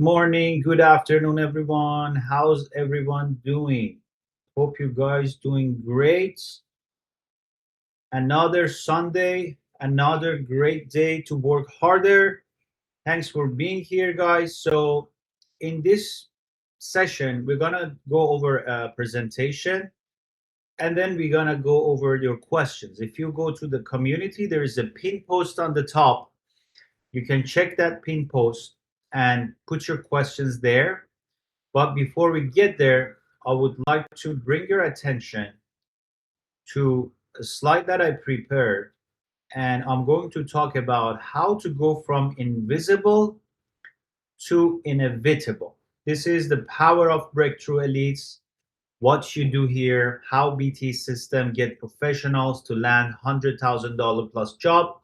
morning, good afternoon, everyone. How's everyone doing? Hope you guys doing great. Another Sunday, another great day to work harder. Thanks for being here, guys. So, in this session, we're gonna go over a presentation and then we're gonna go over your questions. If you go to the community, there is a pin post on the top. You can check that pin post and put your questions there. But before we get there, I would like to bring your attention to a slide that I prepared, and I'm going to talk about how to go from invisible to inevitable. This is the power of breakthrough elites, what you do here, how BT system get professionals to land $100,000 plus job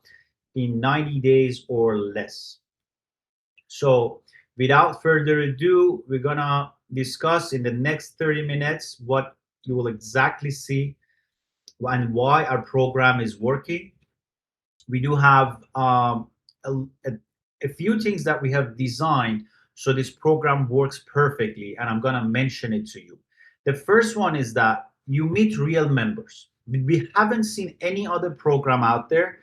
in 90 days or less. So without further ado, we're gonna discuss in the next 30 minutes what you will exactly see and why our program is working. We do have a, a, a few things that we have designed so this program works perfectly, and I'm gonna mention it to you. The first one is that you meet real members. We haven't seen any other program out there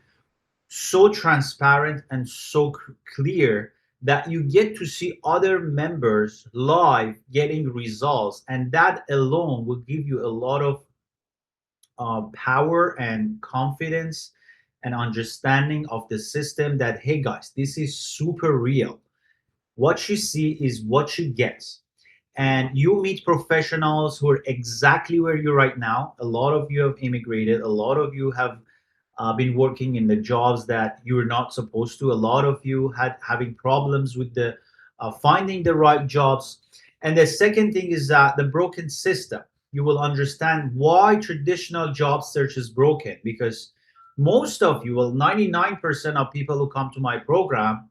so transparent and so clear that you get to see other members live getting results, and that alone will give you a lot of power and confidence and understanding of the system that, hey guys, this is super real. What you see is what you get. And you meet professionals who are exactly where you're right now. A lot of you have immigrated, a lot of you have been working in the jobs that you're not supposed to. A lot of you had having problems with the finding the right jobs. And the second thing is that the broken system. You will understand why traditional job search is broken, because most of you, well, 99% of people who come to my program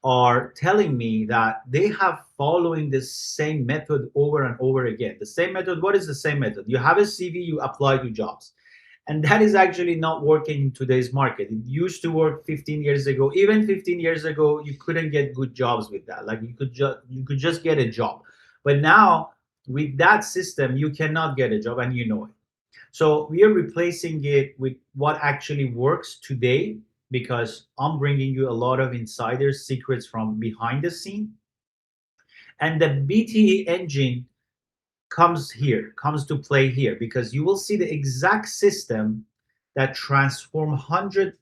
are telling me that they have following the same method over and over again. The same method. What is the same method? You have a CV, you apply to jobs, and that is actually not working in today's market. It used to work 15 years ago. Even 15 years ago, you couldn't get good jobs with that. Like you could just get a job, but now with that system, you cannot get a job, and you know it. So we are replacing it with what actually works today, because I'm bringing you a lot of insider secrets from behind the scene. And the BTE engine comes to play here, because you will see the exact system that transform 100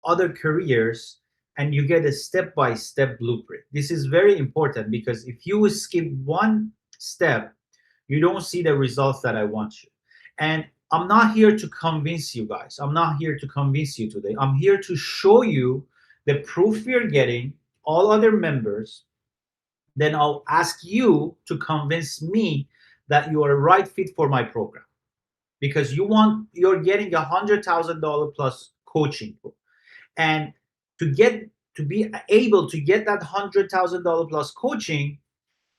other careers, and you get a step-by-step blueprint. This is very important, because if you skip one step, you don't see the results that I want you. And I'm not here to convince you guys. I'm not here to convince you today. I'm here to show you the proof you're getting, all other members. Then I'll ask you to convince me that you are a right fit for my program, because you're getting $100,000 plus coaching, and to be able to get that $100,000 plus coaching,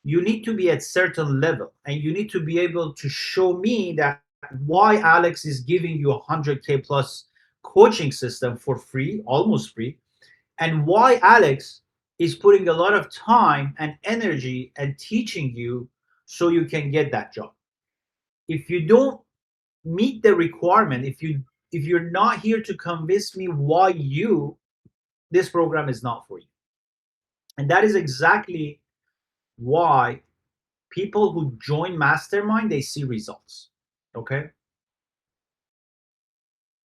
you need to be at certain level, and you need to be able to show me that why Alex is giving you 100K plus coaching system for free, almost free, and why Alex is putting a lot of time and energy and teaching you so you can get that job. If you don't meet the requirement, if you're not here to convince me why this program is not for you. And that is exactly why people who join Mastermind, they see results. Okay?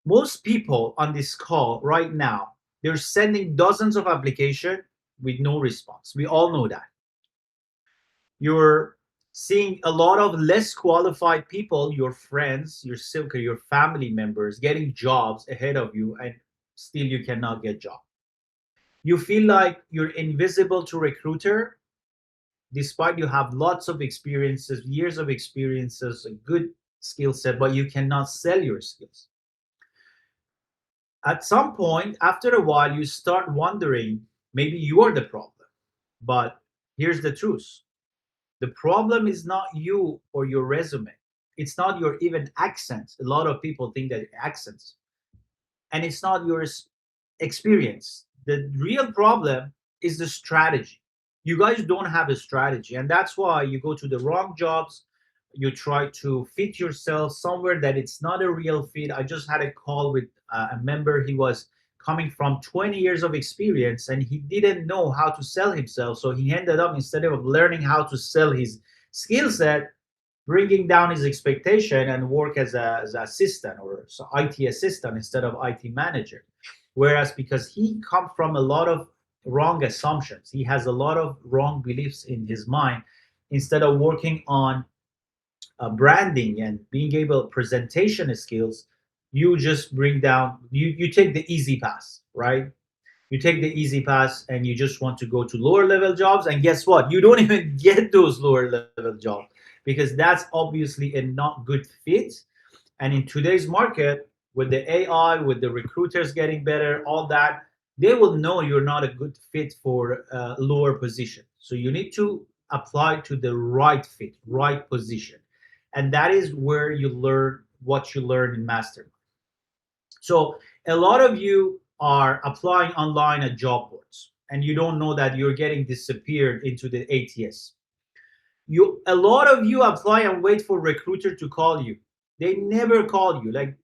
Most people on this call right now, they're sending dozens of applications with no response. We all know that. You're seeing a lot of less qualified people, your friends, your circle, your family members, getting jobs ahead of you, and still you cannot get job. You feel like you're invisible to recruiter, despite you have lots of experiences, years of experiences, a good skill set, but you cannot sell your skills. At some point, after a while, you start wondering, maybe you are the problem. But here's the truth. The problem is not you or your resume. It's not your even accent. A lot of people think that accents. And it's not your experience. The real problem is the strategy. You guys don't have a strategy, and that's why you go to the wrong jobs. You try to fit yourself somewhere that it's not a real fit. I just had a call with a member. He was coming from 20 years of experience and he didn't know how to sell himself, so he ended up, instead of learning how to sell his skill set, bringing down his expectation and work as an assistant or IT assistant instead of IT manager. Whereas because he come from a lot of wrong assumptions, he has a lot of wrong beliefs in his mind. Instead of working on branding and being able presentation skills, you just bring down, you take the easy pass, right? You take the easy pass and you just want to go to lower level jobs, and guess what, you don't even get those lower level jobs because that's obviously a not good fit. And in today's market, with the AI, with the recruiters getting better, all that, they will know you're not a good fit for a lower position. So you need to apply to the right fit, right position. And that is where you learn what you learn in Mastermind. So a lot of you are applying online at job boards and you don't know that you're getting disappeared into the ATS. A lot of you apply and wait for recruiter to call you. They never call you. Like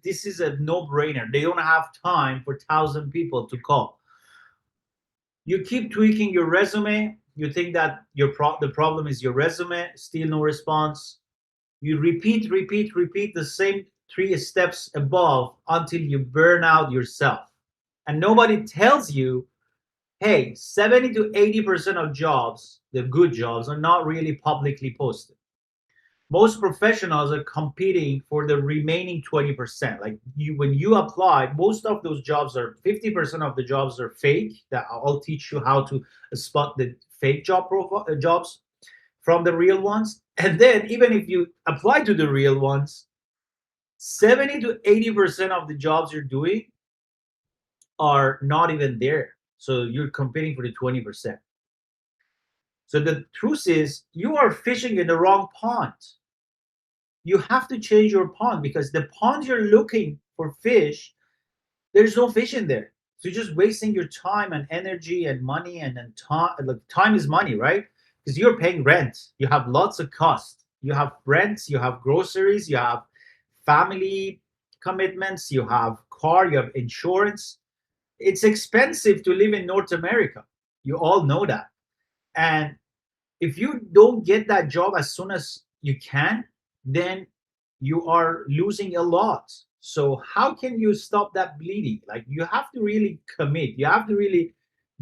this is a no-brainer. They don't have time for 1,000 people to call. You keep tweaking your resume. You think that the problem is your resume. Still no response. You repeat the same three steps above until you burn out yourself. And nobody tells you, hey, 70 to 80% of jobs, the good jobs, are not really publicly posted. Most professionals are competing for the remaining 20%. Like when you apply, most of those jobs are 50% of the jobs are fake. That I'll teach you how to spot the fake jobs from the real ones. And then even if you apply to the real ones, 70 to 80% of the jobs you're doing are not even there. So you're competing for the 20%. So the truth is you are fishing in the wrong pond. You have to change your pond because the pond you're looking for fish, there's no fish in there. So you're just wasting your time and energy and money, and then time. Like time is money, right? Because you're paying rent. You have lots of costs. You have rent, you have groceries, you have family commitments, you have car, you have insurance. It's expensive to live in North America. You all know that. And if you don't get that job as soon as you can, then you are losing a lot. So how can you stop that bleeding? Like you have to really commit. You have to really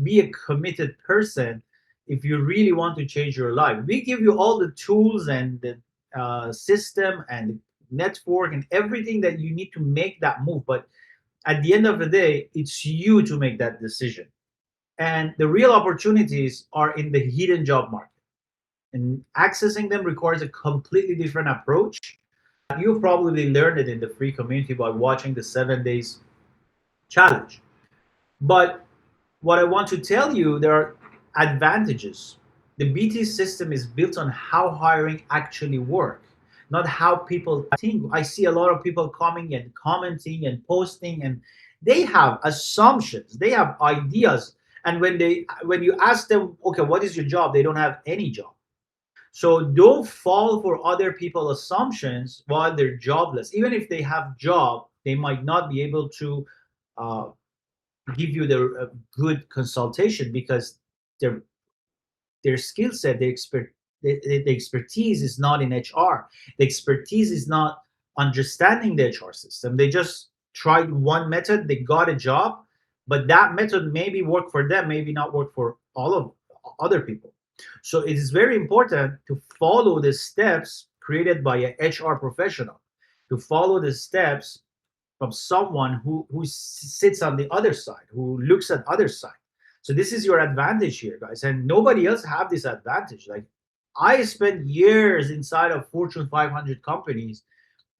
be a committed person if you really want to change your life. We give you all the tools and the system and network and everything that you need to make that move. But at the end of the day, it's you to make that decision. And the real opportunities are in the hidden job market. And accessing them requires a completely different approach. You probably learned it in the free community by watching the 7 days challenge. But what I want to tell you, there are advantages. The BT system is built on how hiring actually works, not how people think. I see a lot of people coming and commenting and posting, and they have assumptions, they have ideas. And when you ask them, okay, what is your job? They don't have any job. So don't fall for other people's assumptions while they're jobless. Even if they have job, they might not be able to uh, give you the good consultation because their their skill set, the expertise is not in HR. The expertise is not understanding the HR system. They just tried one method, they got a job, but that method maybe work for them, maybe not work for all of other people. So it is very important to follow the steps created by a HR professional, to follow the steps from someone who sits on the other side, who looks at other side. So this is your advantage here, guys, and nobody else have this advantage. Like I spent years inside of Fortune 500 companies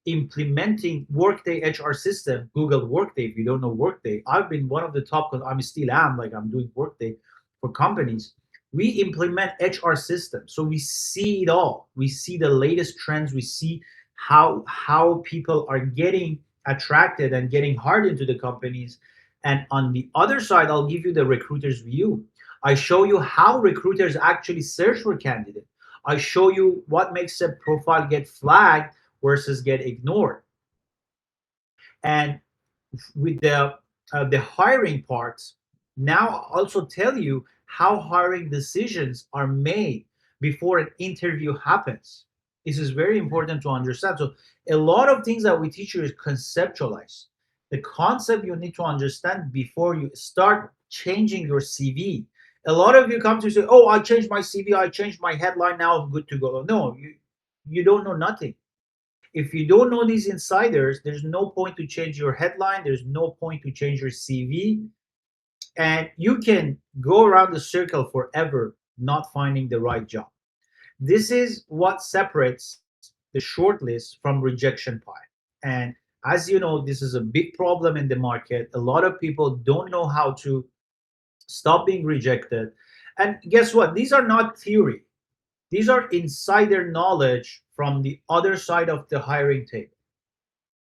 implementing Workday HR system. Google Workday if you don't know Workday. I've been one of the top, because I'm still am, like I'm doing Workday for companies. We implement HR systems, so we see it all. We see the latest trends. We see how people are getting attracted and getting hard into the companies. And on the other side, I'll give you the recruiter's view. I show you how recruiters actually search for candidates. I show you what makes a profile get flagged versus get ignored. And with the hiring parts, now I'll also tell you how hiring decisions are made before an interview happens. This is very important to understand. So a lot of things that we teach you is conceptualize. The concept you need to understand before you start changing your CV. A lot of you come to say, "Oh, I changed my CV, I changed my headline, now I'm good to go." No, you don't know nothing. If you don't know these insiders, there's no point to change your headline, there's no point to change your CV, and you can go around the circle forever not finding the right job. This is what separates the shortlist from rejection pile. And as you know, this is a big problem in the market. A lot of people don't know how to stop being rejected. And guess what? These are not theory. These are insider knowledge from the other side of the hiring table.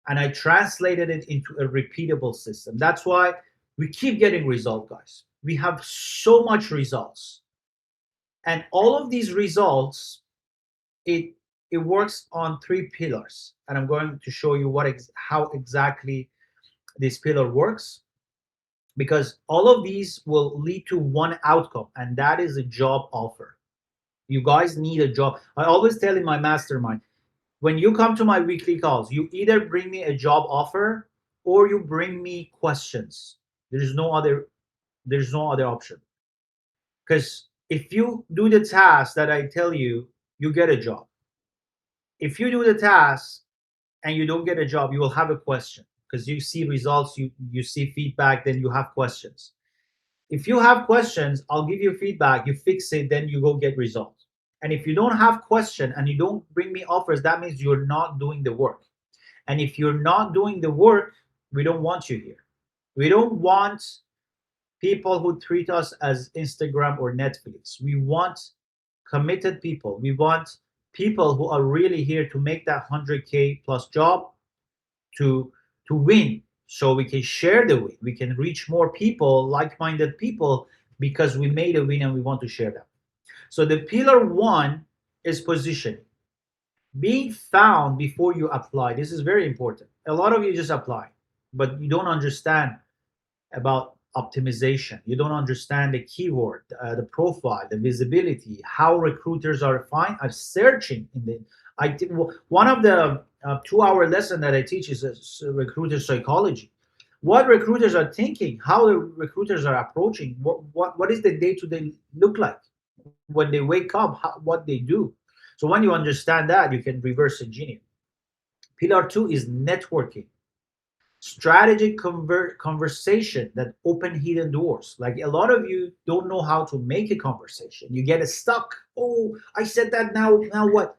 And I translated it into a repeatable system. That's why we keep getting results, guys. We have so much results. And all of these results, it it works on three pillars. And I'm going to show you how exactly this pillar works, because all of these will lead to one outcome, and that is a job offer. You guys need a job. I always tell in my mastermind, when you come to my weekly calls, you either bring me a job offer or you bring me questions. There's no other there's no other option. Because if you do the task that I tell you, you get a job. If you do the task and you don't get a job, you will have a question, because you see results, you see feedback, then you have questions. If you have questions, I'll give you feedback, you fix it, then you go get results. And if you don't have question and you don't bring me offers, that means you're not doing the work. And if you're not doing the work, we don't want you here. We don't want people who treat us as Instagram or Netflix. We want committed people. We want people who are really here to make that 100K plus job, to win, so we can share the win. We can reach more people, like-minded people, because we made a win and we want to share that. So the pillar one is positioning. Being found before you apply. This is very important. A lot of you just apply, but you don't understand about optimization. You don't understand the keyword, the profile, the visibility, how recruiters are searching in the. One of the 2 hour lesson that I teach is recruiter psychology. What recruiters are thinking, how the recruiters are approaching, what is the day to day look like when they wake up, what they do. So when you understand that, you can reverse engineer. Pillar two is networking. Strategic conversation that open hidden doors. Like, a lot of you don't know how to make a conversation. You get stuck. Oh, I said that, now what?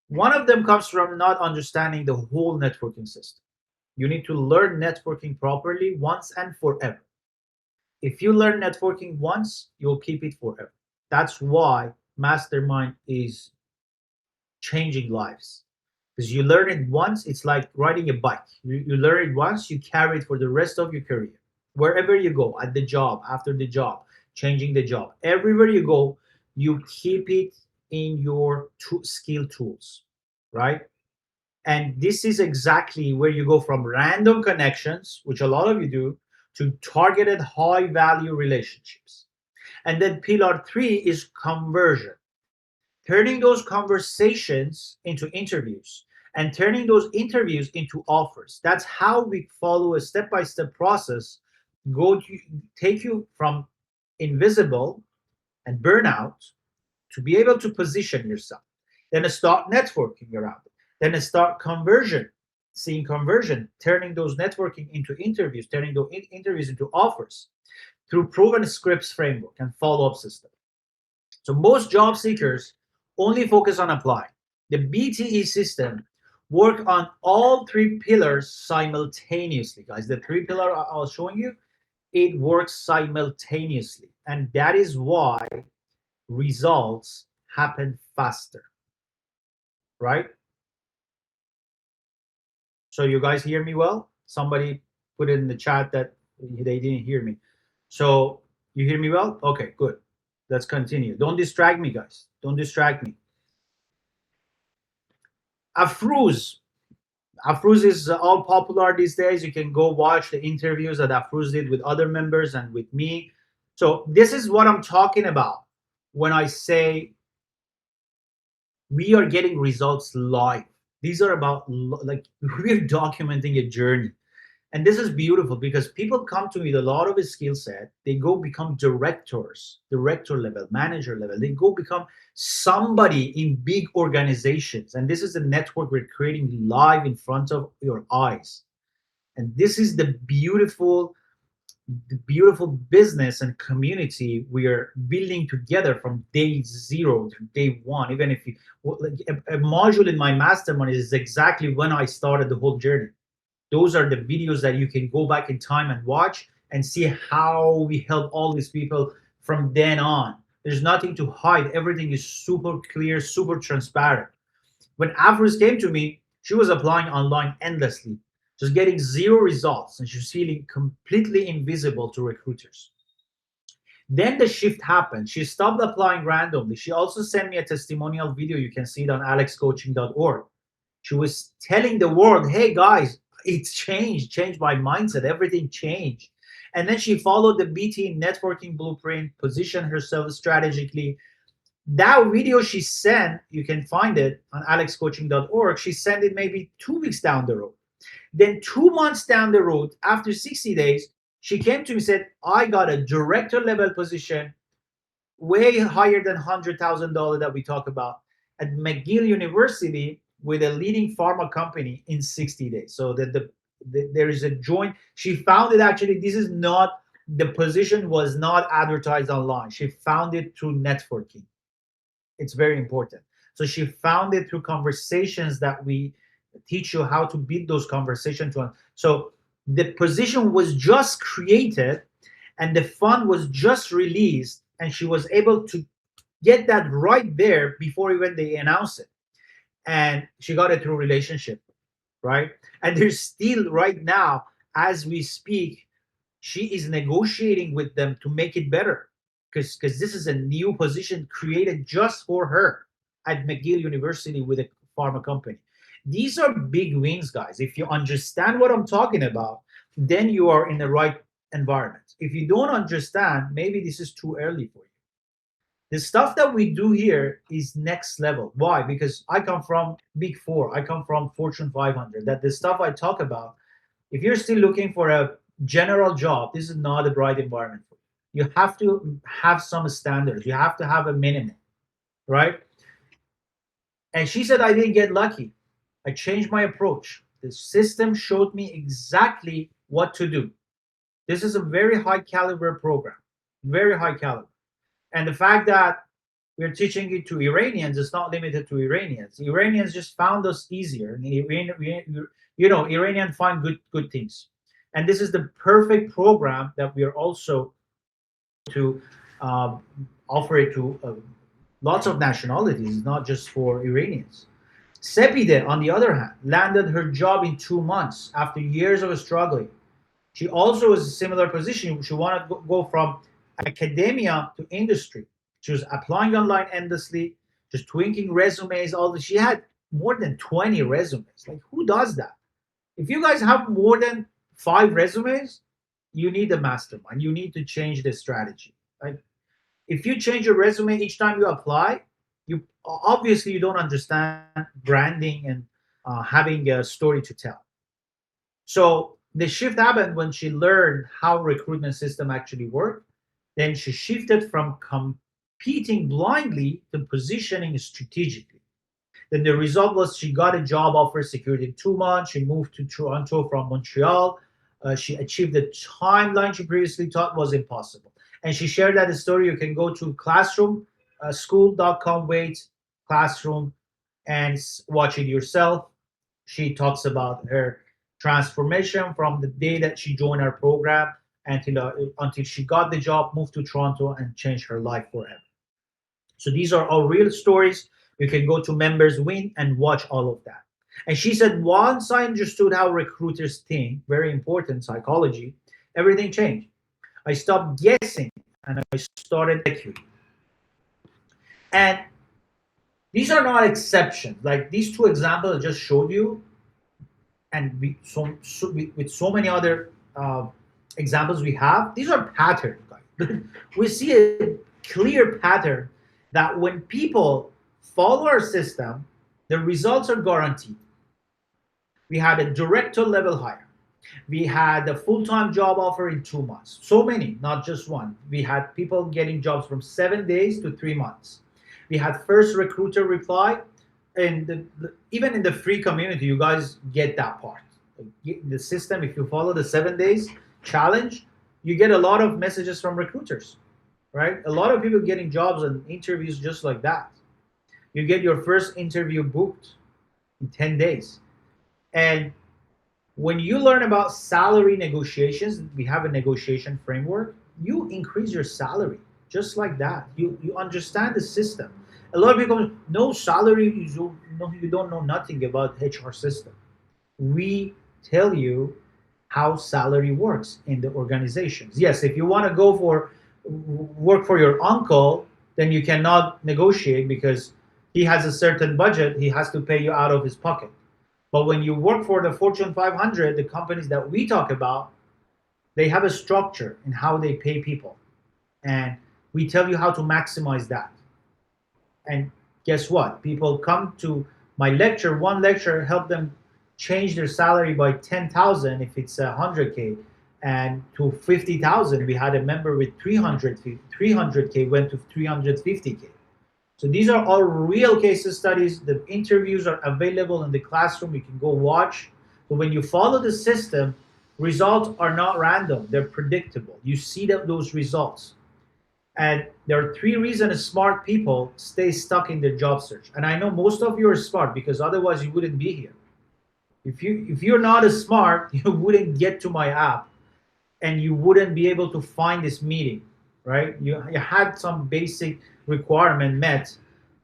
One of them comes from not understanding the whole networking system. You need to learn networking properly once and forever. If you learn networking once, you'll keep it forever. That's why mastermind is changing lives, because you learn it once. It's like riding a bike. You learn it once, you carry it for the rest of your career. Wherever you go, at the job, after the job, changing the job, everywhere you go, you keep it in your skill tools, right? And this is exactly where you go from random connections, which a lot of you do, to targeted high value relationships. And then pillar three is conversion, turning those conversations into interviews and turning those interviews into offers. That's how we follow a step-by-step process, go to take you from invisible and burnout to be able to position yourself. Then start networking around it. Then start conversion, seeing conversion, turning those networking into interviews, turning those interviews into offers through proven scripts framework and follow-up system. So most job seekers only focus on applying. The BTE system work on all three pillars simultaneously, guys. The three pillar I was showing you, it works simultaneously, and that is why results happen faster, right? So you guys hear me well? Somebody put it in the chat that they didn't hear me. So You hear me well? Okay, good. Let's continue. Don't distract me, guys. Don't distract me. Afruz. Afruz is all popular these days. You can go watch the interviews that Afruz did with other members and with me. So this is what I'm talking about when I say we are getting results live. These are about like we're documenting a journey. And this is beautiful because people come to me with a lot of a skill set. They go become directors, director level, manager level. They go become somebody in big organizations. And this is the network we're creating live in front of your eyes. And this is the beautiful business and community we are building together from day zero to day one. Even if you, like a module in my mastermind is exactly when I started the whole journey. Those are the videos that you can go back in time and watch and see how we help all these people from then on. There's nothing to hide. Everything is super clear, super transparent. When Afros came to me, she was applying online endlessly, just getting zero results, and she was feeling completely invisible to recruiters. Then the shift happened. She stopped applying randomly. She also sent me a testimonial video. You can see it on alexcoaching.org. She was telling the world, hey guys, it's changed my mindset, everything changed. And then she followed the BTE networking blueprint, positioned herself strategically. That video she sent, you can find it on alexcoaching.org. She sent it maybe 2 weeks down the road. Then 2 months down the road, after 60 days, she came to me and said, I got a director level position way higher than $100,000 that we talk about at McGill University with a leading pharma company in 60 days. So that there is a joint. She found it actually. This is not the position was not advertised online. She found it through networking. It's very important. So she found it through conversations that we teach you how to build those conversations. So the position was just created and the fund was just released and she was able to get that right there before even they announce it. And she got it through relationship, right? And there's still right now, as we speak, she is negotiating with them to make it better because this is a new position created just for her at McGill University with a pharma company. These are big wins, guys. If you understand what I'm talking about, then you are in the right environment. If you don't understand, maybe this is too early for you. The stuff that we do here is next level. Why? Because I come from Big Four, I come from Fortune 500. That the stuff I talk about, if you're still looking for a general job, this is not the right environment for you. You have to have some standards, you have to have a minimum, right? And she said, I didn't get lucky. I changed my approach. The system showed me exactly what to do. This is a very high caliber program, very high caliber. And the fact that we're teaching it to Iranians is not limited to Iranians. Iranians just found us easier. And Iranian find good things. And this is the perfect program that we are also to um, offer it to lots of nationalities, not just for Iranians. Sepide, on the other hand, landed her job in 2 months after years of struggling. She also was a similar position. She wanted to go from academia to industry. She was applying online endlessly, just tweaking resumes. All this. She had more than 20 resumes. Like, who does that? If you guys have more than 5 resumes, you need a mastermind. You need to change the strategy. Like, if you change your resume each time you apply, you obviously you don't understand branding and having a story to tell. So the shift happened when she learned how recruitment system actually worked. Then she shifted from competing blindly to positioning strategically. Then the result was she got a job offer secured in 2 months. She moved to Toronto from Montreal. She achieved the timeline she previously thought was impossible. And she shared that story. You can go to classroom, school.com, wait, classroom, and watch it yourself. She talks about her transformation from the day that she joined our program until she got the job, moved to Toronto, and changed her life forever. So these are all real stories. You can go to Members Win and watch all of that. And she said, once I understood how recruiters think, very important psychology, everything changed. I stopped guessing and I started equity. And these are not exceptions. Like these two examples I just showed you, and with so many other examples we have, these are patterns, guys. We see a clear pattern that when people follow our system, the results are guaranteed. We had a director level hire. We had a full-time job offer in 2 months. So many, not just one. We had people getting jobs from 7 days to 3 months. We had first recruiter reply, and even in the free community, you guys get that part. The system, if you follow the 7 days challenge, you get a lot of messages from recruiters, right? A lot of people getting jobs and interviews just like that. You get your first interview booked in 10 days. And when you learn about salary negotiations, we have a negotiation framework, you increase your salary just like that. You understand the system. A lot of people know salary, you don't know nothing about HR system. We tell you how salary works in the organizations. Yes, if you want to go for work for your uncle, then you cannot negotiate because he has a certain budget, he has to pay you out of his pocket. But when you work for the Fortune 500, the companies that we talk about, they have a structure in how they pay people. And we tell you how to maximize that. And guess what? People come to my lecture, one lecture help them change their salary by 10,000 if it's 100K, and to 50,000. We had a member with 300K went to 350K. So these are all real case studies. The interviews are available in the classroom. You can go watch. But when you follow the system, results are not random. They're predictable. You see those results. And there are 3 reasons smart people stay stuck in their job search. And I know most of you are smart because otherwise you wouldn't be here. If you're not as smart, you wouldn't get to my app and you wouldn't be able to find this meeting, right? You had some basic requirement met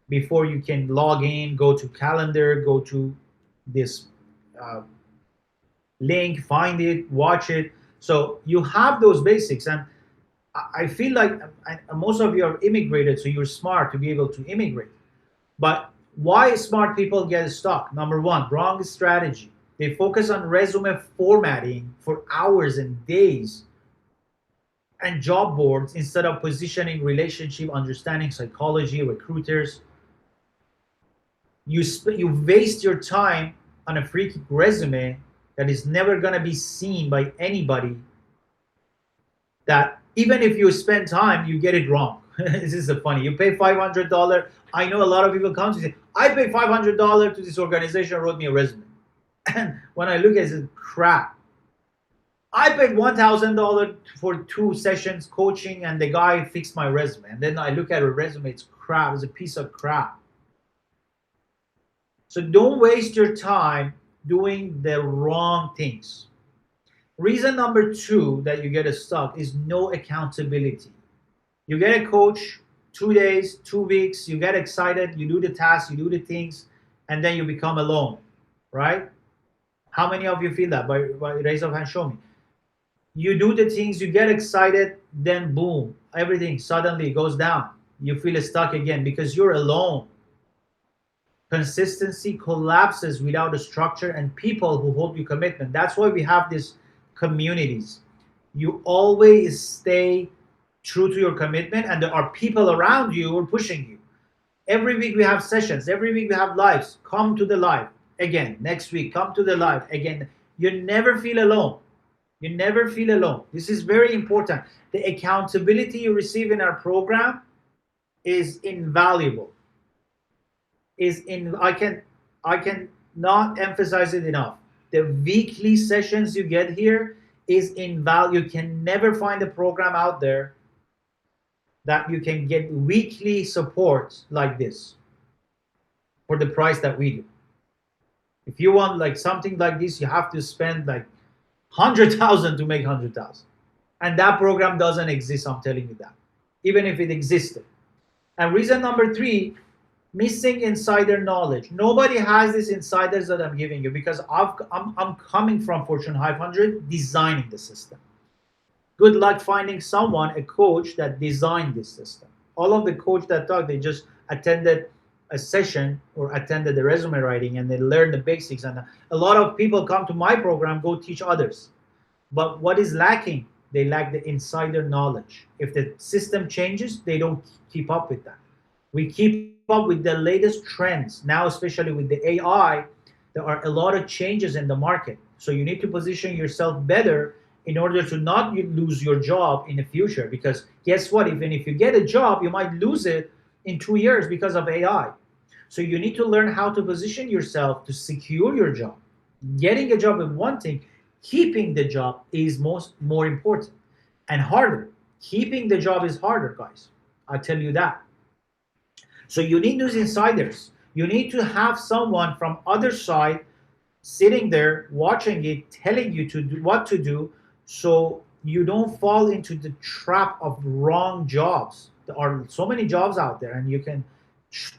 before you can log in, go to calendar, go to this link, find it, watch it. So you have those basics. And I feel like most of you are immigrated, so you're smart to be able to immigrate. But why smart people get stuck? Number 1, wrong strategy. They focus on resume formatting for hours and days and job boards instead of positioning, relationship, understanding, psychology, recruiters. You waste your time on a freaky resume that is never going to be seen by anybody, that even if you spend time, you get it wrong. This is funny. You pay $500. I know a lot of people come to say, I paid $500 to this organization, wrote me a resume. And when I look at it, crap. I paid $1,000 for 2 sessions coaching and the guy fixed my resume. And then I look at a resume, it's crap, it's a piece of crap. So don't waste your time doing the wrong things. Reason number 2 that you get stuck is no accountability. You get a coach, 2 days, 2 weeks, you get excited, you do the tasks, you do the things, and then you become alone, right? How many of you feel that? By raise of hand, show me. You do the things, you get excited, then boom, everything suddenly goes down. You feel stuck again because you're alone. Consistency collapses without a structure and people who hold you commitment. That's why we have these communities. You always stay true to your commitment, and there are people around you who are pushing you. Every week we have sessions. Every week we have lives. Come to the live again. Next week, come to the live again. You never feel alone. You never feel alone. This is very important. The accountability you receive in our program is invaluable. I can not emphasize it enough. The weekly sessions you get here is invaluable. You can never find a program out there that you can get weekly support like this for the price that we do. If you want like something like this, you have to spend like 100,000 to make 100,000. And that program doesn't exist, I'm telling you that, even if it existed. And reason number 3, missing insider knowledge. Nobody has these insiders that I'm giving you because I'm coming from Fortune 500 designing the system. Good luck finding someone, a coach that designed this system. All of the coach that talk, they just attended a session or attended the resume writing and they learned the basics. And a lot of people come to my program, go teach others. But what is lacking? They lack the insider knowledge. If the system changes, they don't keep up with that. We keep up with the latest trends now, especially with the AI. There are a lot of changes in the market. So you need to position yourself better in order to not lose your job in the future. Because guess what? Even if you get a job, you might lose it in 2 years because of AI. So you need to learn how to position yourself to secure your job. Getting a job is one thing, keeping the job is more important and harder. Keeping the job is harder, guys. I tell you that. So you need those insiders. You need to have someone from other side sitting there watching it, telling you to do what to do, so you don't fall into the trap of wrong jobs. There are so many jobs out there, and you can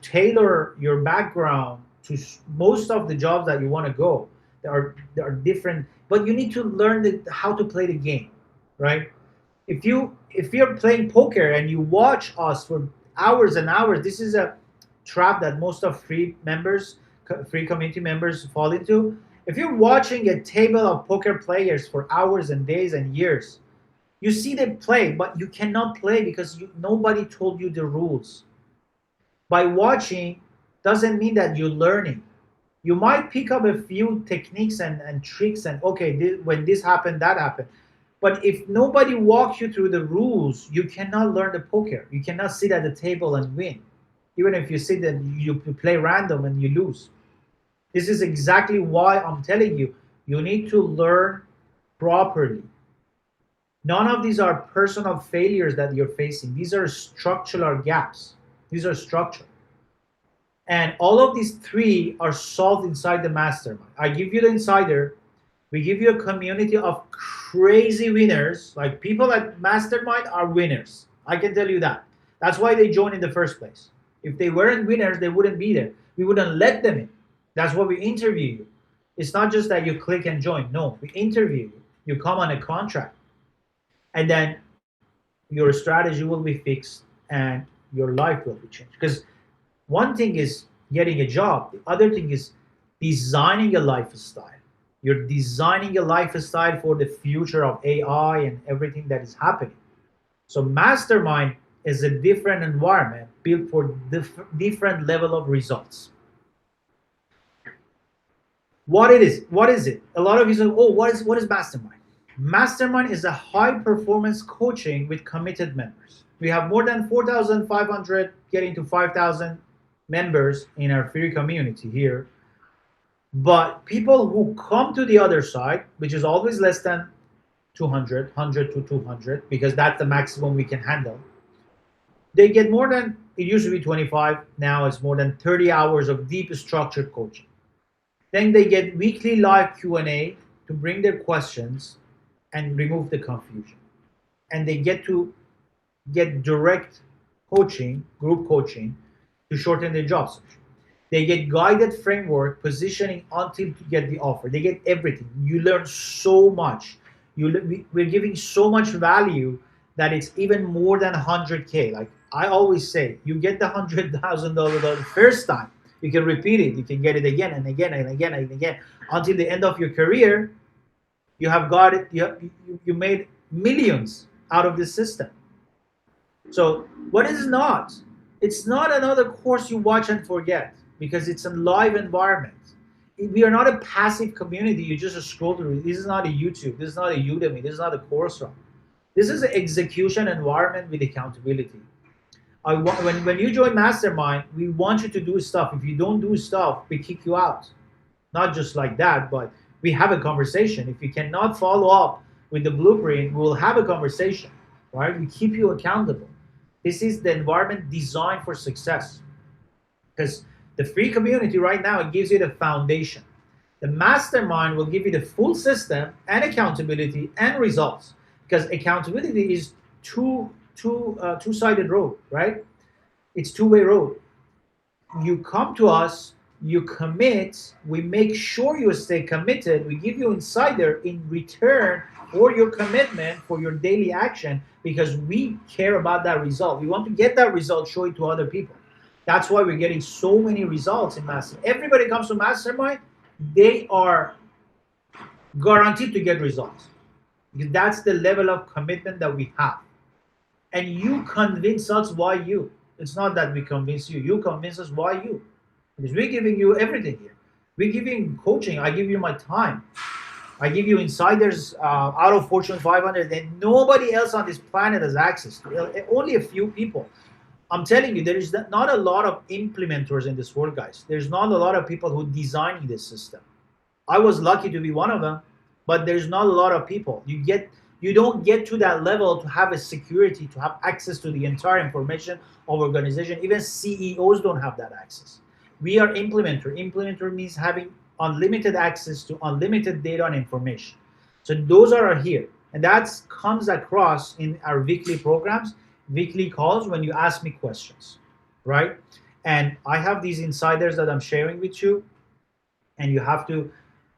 tailor your background to most of the jobs that you want to go. There are different, but you need to learn how to play the game, right? If you're playing poker and you watch us for hours and hours, this is a trap that most of free community members fall into. If you're watching a table of poker players for hours and days and years, you see them play, but you cannot play because nobody told you the rules. By watching doesn't mean that you're learning. You might pick up a few techniques and tricks and okay, when this happened, that happened. But if nobody walks you through the rules, you cannot learn the poker. You cannot sit at the table and win. Even if you sit and you play random and you lose. This is exactly why I'm telling you, you need to learn properly. None of these are personal failures that you're facing. These are structural gaps. These are structural. And all of these three are solved inside the mastermind. I give you the insider. We give you a community of crazy winners. Like people at mastermind are winners. I can tell you that. That's why they joined in the first place. If they weren't winners, they wouldn't be there. We wouldn't let them in. That's why we interview you. It's not just that you click and join. No, we interview you. You come on a contract. And then your strategy will be fixed and your life will be changed. Because one thing is getting a job, the other thing is designing a lifestyle. You're designing a lifestyle for the future of AI and everything that is happening. So mastermind is a different environment built for different level of results. What is it? A lot of you say, oh, what is mastermind? Mastermind is a high performance coaching with committed members. We have more than 4,500, getting to 5,000 members in our free community here. But people who come to the other side, which is always less than 200, 100 to 200, because that's the maximum we can handle, they get more than, it used to be 25, now it's more than 30 hours of deep structured coaching. Then they get weekly live Q&A to bring their questions and remove the confusion. And they get to get direct coaching, group coaching, to shorten their job search. They get guided framework, positioning until to get the offer. They get everything. You learn so much. We're giving so much value that it's even more than 100K. Like I always say, you get the $100,000 the first time. You can repeat it. You can get it again and again and again and again until the end of your career. You have got it. You made millions out of this system. So what is not? It's not another course you watch and forget because it's a live environment. We are not a passive community. You just scroll through. This is not a YouTube. This is not a Udemy. This is not a Coursera. This is an execution environment with accountability. When you join Mastermind, we want you to do stuff. If you don't do stuff, we kick you out. Not just like that, but we have a conversation. If you cannot follow up with the blueprint, we will have a conversation, right? We keep you accountable. This is the environment designed for success. Because the free community right now, it gives you the foundation. The mastermind will give you the full system and accountability and results. Because accountability is two-sided road, right? It's two-way road. You come to us, You commit, we make sure you stay committed, we give you insider in return for your commitment, for your daily action, because we care about that result. We want to get that result, show it to other people. That's why we're getting so many results in mastermind. Everybody comes to mastermind, they are guaranteed to get results, because that's the level of commitment that we have. And you convince us why you. It's not that we convince you. You convince us why you. Because we're giving you everything here. We're giving coaching. I give you my time. I give you insiders out of Fortune 500 that nobody else on this planet has access to. Only a few people. I'm telling you, there is not a lot of implementers in this world, guys. There's not a lot of people who designing this system. I was lucky to be one of them, but there's not a lot of people. You don't get to that level to have a security, to have access to the entire information of organization. Even CEOs don't have that access. We are implementer. Implementer means having unlimited access to unlimited data and information. So those are here. And that comes across in our weekly programs, weekly calls when you ask me questions, right? And I have these insiders that I'm sharing with you, and you have to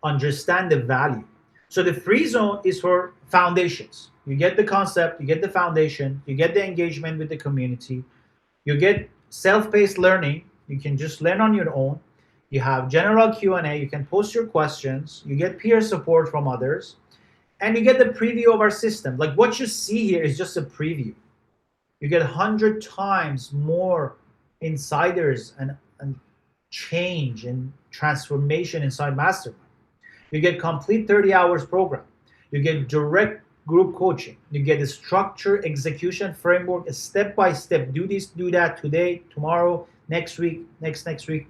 understand the value. So the free zone is for foundations. You get the concept, you get the foundation, you get the engagement with the community, you get self-paced learning. You can just learn on your own. You have general Q&A. You can post your questions. You get peer support from others, and you get the preview of our system. Like what you see here is just a preview. You get 100 times more insiders and change and transformation inside Mastermind. You get complete 30 hours program. You get direct group coaching. You get a structure, execution framework, a step-by-step. Do this, do that today, tomorrow, next week, next week.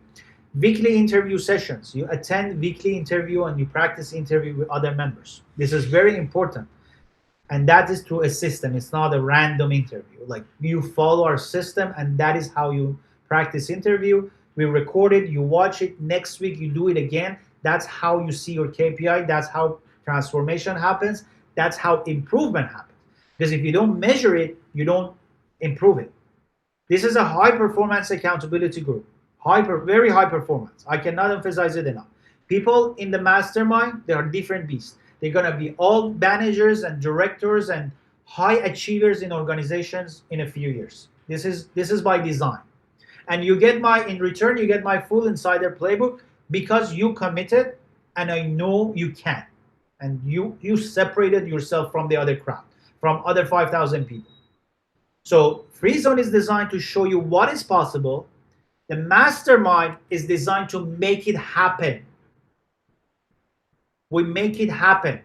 Weekly interview sessions. You attend weekly interview and you practice interview with other members. This is very important. And that is through a system. It's not a random interview. Like you follow our system and that is how you practice interview. We record it, you watch it, next week you do it again. That's how you see your KPI. That's how transformation happens. That's how improvement happens. Because if you don't measure it, you don't improve it. This is a high performance accountability group. Very high performance. I cannot emphasize it enough. People in the mastermind, they are different beasts. They're going to be all managers and directors and high achievers in organizations in a few years. This is by design. And you get in return, you get my full insider playbook because you committed and I know you can. And you separated yourself from the other crowd, from other 5,000 people. So Free Zone is designed to show you what is possible. The mastermind is designed to make it happen. We make it happen.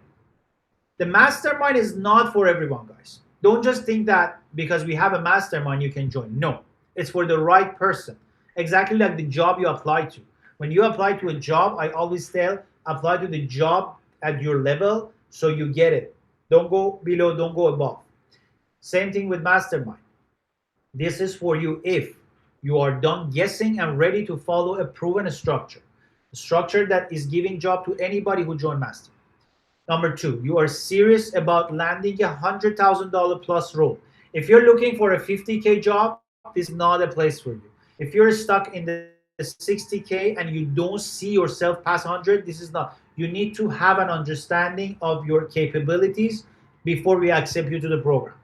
The mastermind is not for everyone, guys. Don't just think that because we have a mastermind you can join. No, it's for the right person. Exactly like the job you apply to. When you apply to a job, I always tell, apply to the job at your level so you get it. Don't go below, don't go above. Same thing with mastermind. This is for you if you are done guessing and ready to follow a proven structure. A structure that is giving job to anybody who join master. Number two, you are serious about landing $100,000 plus role. If you're looking for a 50K job, this is not a place for you. If you're stuck in the 60K and you don't see yourself past 100, this is not. You need to have an understanding of your capabilities before we accept you to the program.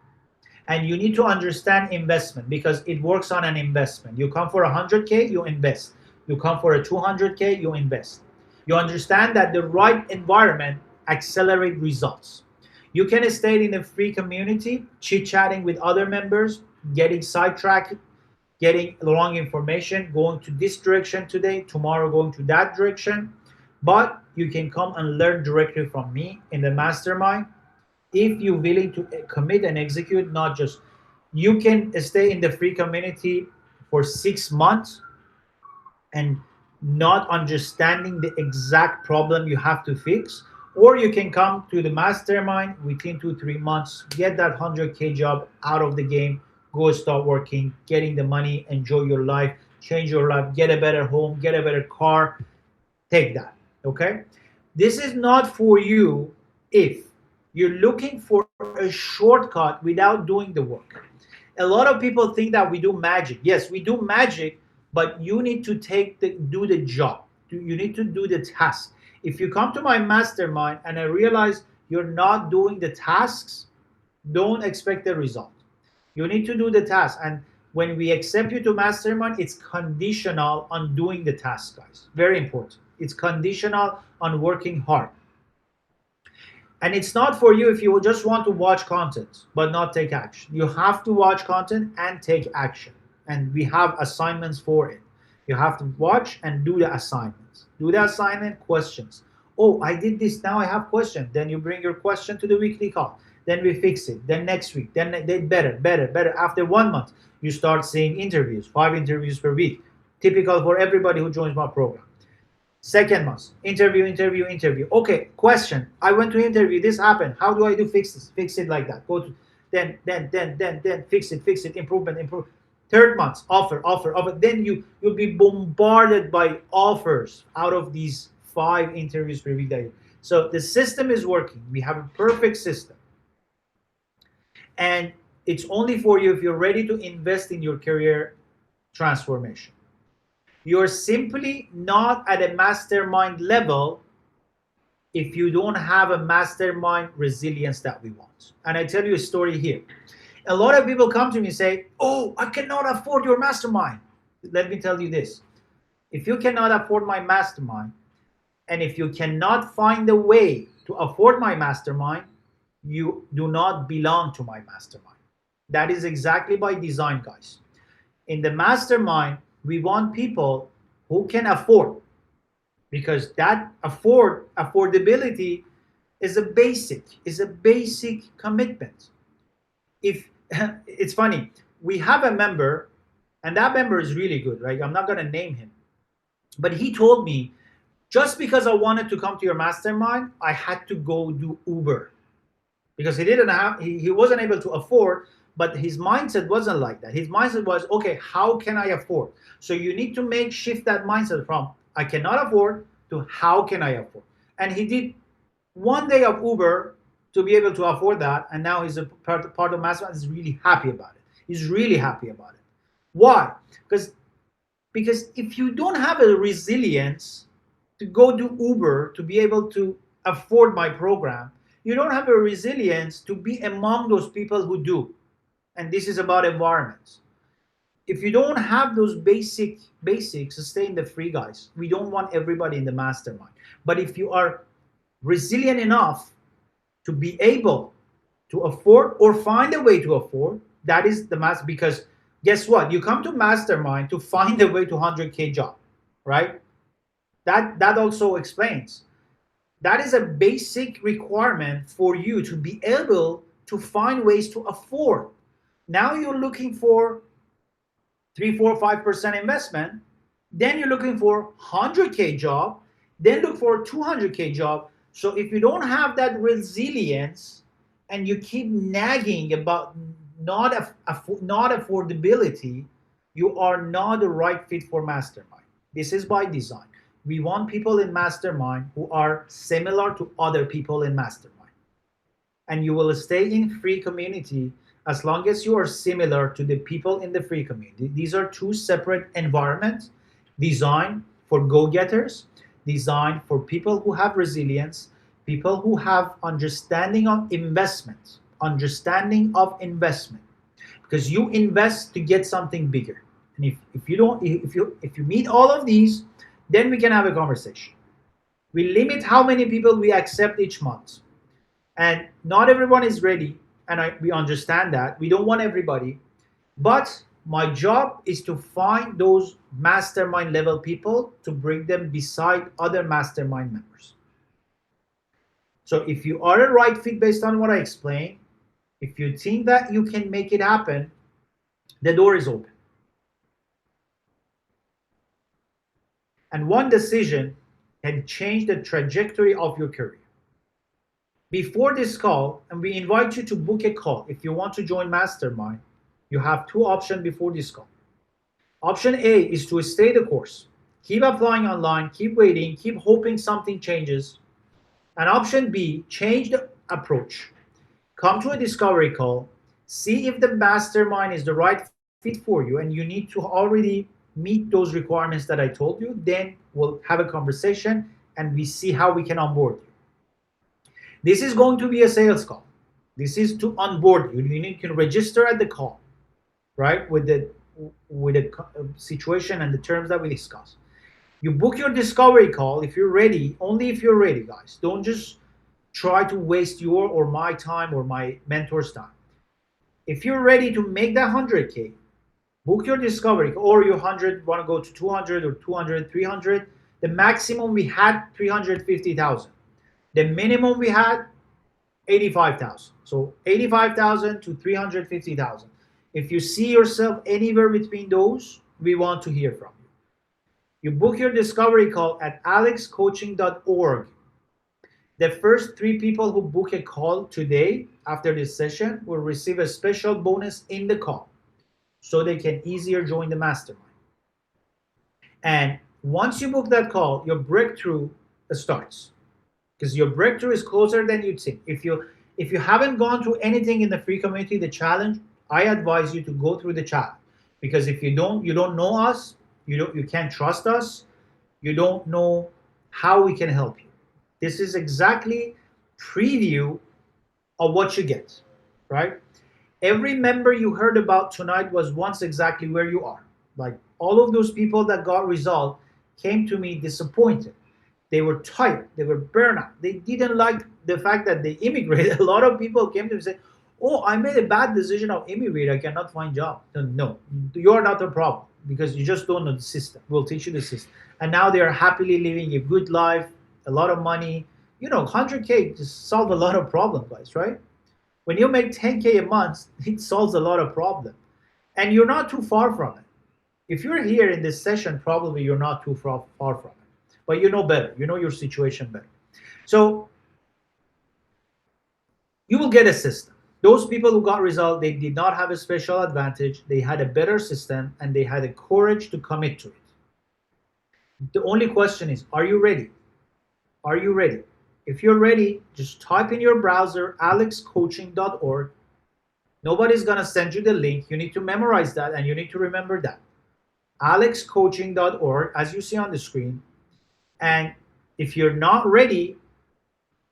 And you need to understand investment because it works on an investment. You come for 100K, you invest. You come for a 200K, you invest. You understand that the right environment accelerate results. You can stay in a free community, chit-chatting with other members, getting sidetracked, getting the wrong information, going to this direction today, tomorrow going to that direction. But you can come and learn directly from me in the mastermind if you're willing to commit and execute, not just. You can stay in the free community for 6 months and not understanding the exact problem you have to fix, or you can come to the mastermind within 2-3 months, get that 100K job out of the game, go start working, getting the money, enjoy your life, change your life, get a better home, get a better car. Take that. Okay, this is not for you if you're looking for a shortcut without doing the work. A lot of people think that we do magic. Yes, we do magic, but you need to do the job. You need to do the task. If you come to my mastermind and I realize you're not doing the tasks, don't expect the result. You need to do the task. And when we accept you to mastermind, it's conditional on doing the task, guys. Very important. It's conditional on working hard. And it's not for you if you just want to watch content but not take action. You have to watch content and take action. And we have assignments for it. You have to watch and do the assignments. Do the assignment questions. Oh, I did this. Now I have question. Then you bring your question to the weekly call. Then we fix it. Then next week. Then they better. After 1 month, you start seeing interviews, 5 interviews per week. Typical for everybody who joins my program. Second month, interview. Okay, question. I went to interview. This happened. How do I do fix this? Fix it like that. Go to then fix it. Improve. Third month, offer. Then you'll be bombarded by offers out of these 5 interviews per week. So the system is working. We have a perfect system, and it's only for you if you're ready to invest in your career transformation. You're simply not at a mastermind level if you don't have a mastermind resilience that we want. And I tell you a story here. A lot of people come to me and say, oh, I cannot afford your mastermind. Let me tell you this. If you cannot afford my mastermind, and if you cannot find a way to afford my mastermind, you do not belong to my mastermind. That is exactly by design, guys. In the mastermind, we want people who can afford, because that affordability is a basic commitment. If it's funny, we have a member, and that member is really good, right? I'm not going to name him, but he told me, just because I wanted to come to your mastermind, I had to go do Uber, because he wasn't able to afford. But his mindset wasn't like that. His mindset was, okay, how can I afford? So you need to shift that mindset from I cannot afford to how can I afford? And he did 1 day of Uber to be able to afford that. And now he's a part of Mastermind. He's really happy about it. He's really happy about it. Why? Because if you don't have a resilience to go do Uber to be able to afford my program, you don't have a resilience to be among those people who do. And this is about environments. If you don't have those basics to stay in the free, guys, we don't want everybody in the mastermind. But if you are resilient enough to be able to afford or find a way to afford, that is the master. Because guess what? You come to mastermind to find a way to 100K job, right? That also explains. That is a basic requirement for you to be able to find ways to afford. Now you're looking for 3, 4, 5% investment. Then you're looking for 100K job. Then look for 200K job. So if you don't have that resilience and you keep nagging about not affordability, you are not the right fit for mastermind. This is by design. We want people in mastermind who are similar to other people in mastermind. And you will stay in free community as long as you are similar to the people in the free community. These are 2 separate environments designed for go-getters, designed for people who have resilience, people who have understanding of investment, because you invest to get something bigger. And if you meet all of these, then we can have a conversation. We limit how many people we accept each month. And not everyone is ready. And we understand that. We don't want everybody. But my job is to find those mastermind level people to bring them beside other mastermind members. So if you are a right fit based on what I explained, if you think that you can make it happen, the door is open. And one decision can change the trajectory of your career. Before this call, and we invite you to book a call. If you want to join Mastermind, you have 2 options before this call. Option A is to stay the course. Keep applying online, keep waiting, keep hoping something changes. And option B, change the approach. Come to a discovery call, see if the mastermind is the right fit for you, and you need to already meet those requirements that I told you, then we'll have a conversation and we see how we can onboard you. This is going to be a sales call. This is to onboard you. You can register at the call, right? With the situation and the terms that we discussed. You book your discovery call if you're ready, only if you're ready, guys. Don't just try to waste your or my time or my mentor's time. If you're ready to make that 100K, book your discovery, or your 100 want to go to 200 or 200, 300. The maximum we had 350,000. The minimum we had 85,000. So 85,000 to 350,000. If you see yourself anywhere between those, we want to hear from you. You book your discovery call at alexcoaching.org. The first 3 people who book a call today after this session will receive a special bonus in the call so they can easier join the mastermind. And once you book that call, your breakthrough starts, because your breakthrough is closer than you think. If you haven't gone through anything in the free community, the challenge, I advise you to go through the challenge, because if you don't know us, you can't trust us, you don't know how we can help you. This is exactly preview of what you get, right? Every member you heard about tonight was once exactly where you are. Like all of those people that got result came to me disappointed. They were tired. They were burnt out. They didn't like the fact that they immigrated. A lot of people came to me and said, "Oh, I made a bad decision of immigrate. I cannot find job." No, you're not a problem, because you just don't know the system. We'll teach you the system. And now they are happily living a good life, a lot of money. 100K just solve a lot of problems, guys, right? When you make 10K a month, it solves a lot of problems. And you're not too far from it. If you're here in this session, probably you're not too far from it. But you know better. You know your situation better. So you will get a system. Those people who got result, they did not have a special advantage. They had a better system and they had the courage to commit to it. The only question is, are you ready? Are you ready? If you're ready, just type in your browser alexcoaching.org. Nobody's going to send you the link. You need to memorize that and you need to remember that. alexcoaching.org, as you see on the screen. And if you're not ready,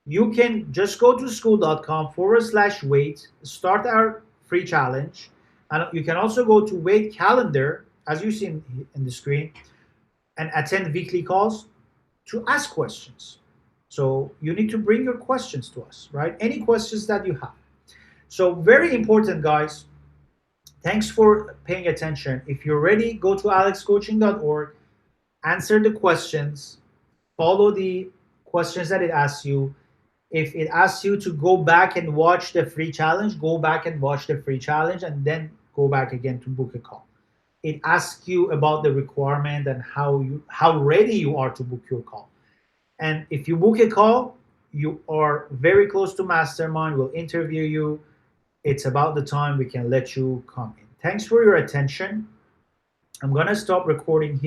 you can just go to school.com/wait, start our free challenge. And you can also go to wait calendar, as you see in the screen, and attend weekly calls to ask questions. So you need to bring your questions to us, right? Any questions that you have. So very important, guys. Thanks for paying attention. If you're ready, go to alexcoaching.org, answer the questions, follow the questions that it asks you. If it asks you to go back and watch the free challenge, go back and watch the free challenge and then go back again to book a call. It asks you about the requirement and how ready you are to book your call. And if you book a call, you are very close to mastermind. We'll interview you. It's about the time we can let you come in. Thanks for your attention. I'm going to stop recording here.